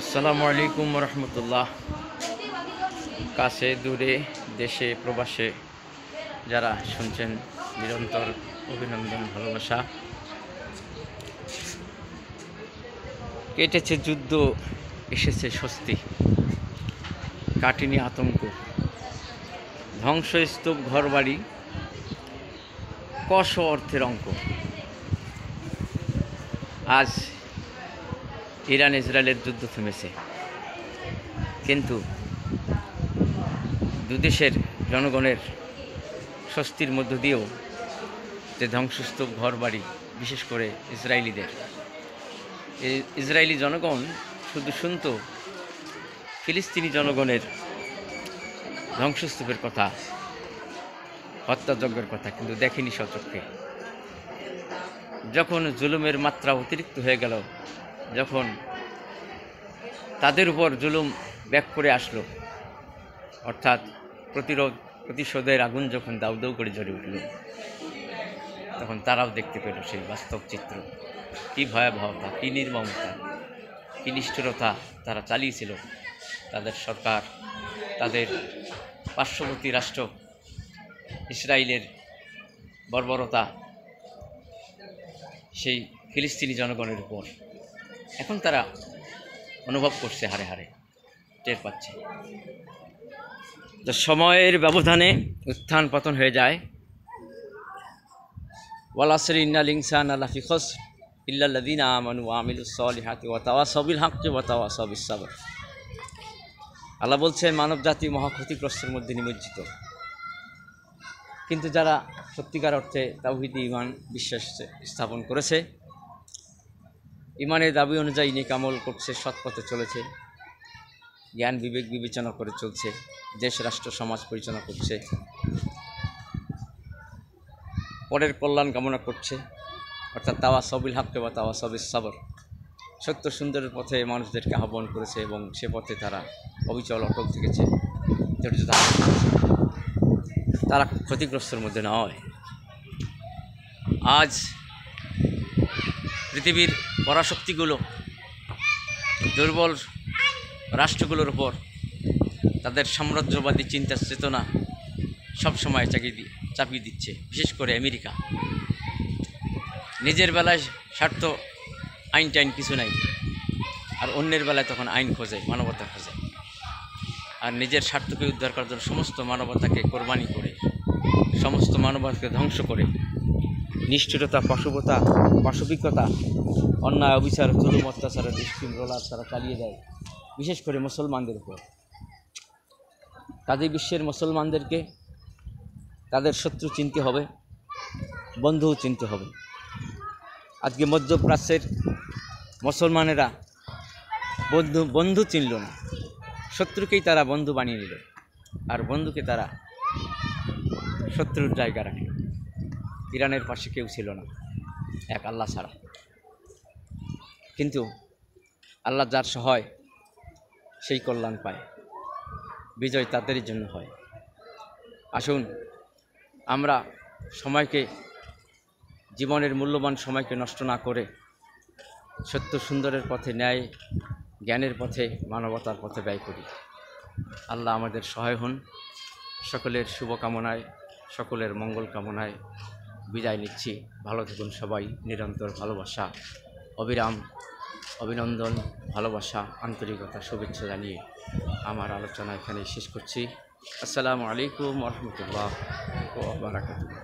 আসসালামু আলাইকুম রহমতুল্লাহ। কাছে দূরে দেশে প্রবাসে যারা শুনছেন নিরন্তর অভিনন্দন, ভালোবাসা। কেটেছে যুদ্ধ, এসেছে স্বস্তি, কাটেনি আতঙ্ক, ধ্বংসস্তূপ ঘরবাড়ি, কষ অর্থের অঙ্ক। আজ ইরান ইসরায়েলের যুদ্ধ থেমেছে, কিন্তু দুদেশের জনগণের স্বস্তির মধ্য দিয়েও যে ধ্বংসস্তূপ ঘরবাড়ি, বিশেষ করে ইসরায়েলিদের, ইসরায়েলি জনগণ শুধু শুনত ফিলিস্তিনি জনগণের ধ্বংসস্তূপের কথা, হত্যাযজ্ঞের কথা, কিন্তু দেখেনি সচক্ষে। যখন জুলুমের মাত্রা অতিরিক্ত হয়ে গেল, যখন তাদের উপর জুলুম ব্যাক করে আসলো, অর্থাৎ প্রতিশোধের আগুন যখন দাউ দাউ করে জ্বলে উঠল, তখন তারাও দেখতে পেল সেই বাস্তব চিত্র। কী ভয়াবহতা, কী নির্মমতা, কী নিষ্ঠুরতা তারা চালিয়েছিল। তাদের সরকার, তাদের পার্শ্ববর্তী রাষ্ট্র ইসরায়েলের বর্বরতা সেই ফিলিস্তিনি জনগণের উপর এখন তারা অনুভব করছে, হারে হারে টের পাচ্ছে। তো সময়ের ব্যবধানে উত্থান পতন হয়ে যায়। ওয়াল আসরি ইন্নাল ইনসানা লাফি খুসর ইল্লাল্লাযীনা আমানু ওয়া আমিলুস সলিহাতি ওয়া তাওয়াসাউ বিল হাক্কি ওয়া তাওয়াসাউ বিস সাবর। আল্লাহ বলছেন, মানব জাতি মহা ক্ষতিগ্রস্তের মধ্যে নিমজ্জিত, কিন্তু যারা সত্যিকার অর্থে তাওহীদি ঈমান বিশ্বাস স্থাপন করেছে, ঈমানের দাবি অনুযায়ী নেক আমল করছে, সৎ পথে চলেছে, জ্ঞান বিবেক বিবেচনা করে চলছে, দেশ রাষ্ট্র সমাজ পরিচালনা করছে, পরের কল্যাণ কামনা করছে, অর্থাৎ তাওয়াসাউ বিল হাক্কি ওয়া তাওয়াসাউ বিস সাবর, সত্য সুন্দরের পথে মানুষদেরকে আহ্বান করেছে এবং সে পথে তারা অবিচল অটল থেকেছে, ধৈর্য ধারণ করেছে। তারা ক্ষতিগ্রস্তের মধ্যে নয়। আজ পৃথিবীর পরাশক্তিগুলো দুর্বল রাষ্ট্রগুলোর উপর তাদের সাম্রাজ্যবাদী চিন্তা চেতনা সবসময় চাপিয়ে দিচ্ছে। বিশেষ করে আমেরিকা নিজের বেলায় স্বার্থ, আইন টাইন কিছু নাই, আর অন্যের বেলায় তখন আইন খোঁজে, মানবতা খোঁজে, আর নিজের স্বার্থকে উদ্ধার করার জন্য সমস্ত মানবতাকে কোরবানি করে, সমস্ত মানবতাকে ধ্বংস করে, নিষ্ঠুরতা, পাশবিকতা, অন্যায়, অবিচার, জুলুম, অত্যাচার, দৃষ্টিমূলক তারা চালিয়ে দেয়, বিশেষ করে মুসলমানদের উপর। কাজেই বিশ্বের মুসলমানদেরকে তাদের শত্রু চিনতে হবে, বন্ধুও চিনতে হবে। আজকে মধ্যপ্রাচ্যের মুসলমানেরা বন্ধু চিনল না, শত্রুকেই তারা বন্ধু বানিয়ে নিল, আর বন্ধুকে তারা শত্রুর জায়গা রাখল। ইরানের পাশে কেউ ছিল না, এক আল্লাহ ছাড়া। কিন্তু আল্লাহ যার সহায় সেই কল্যাণ পায়, বিজয় তাদেরই জন্য হয়। আসুন আমরা সময়কে, জীবনের মূল্যবান সময়কে নষ্ট না করে সত্য সুন্দরের পথে, ন্যায় জ্ঞানের পথে, মানবতার পথে ব্যয় করি। আল্লাহ আমাদের সহায় হন। সকলের শুভকামনায়, সকলের মঙ্গল কামনায় বিদায় নিচ্ছি। ভালো থাকুন সবাই। নিরন্তর ভালোবাসা, অবিরাম অভিনন্দন, ভালোবাসা, আন্তরিকতা, শুভেচ্ছা জানিয়ে আমার আলোচনা এখানে শেষ করছি। আসসালামু আলাইকুম ওয়া রাহমাতুল্লাহি ওয়া বারাকাতুহু।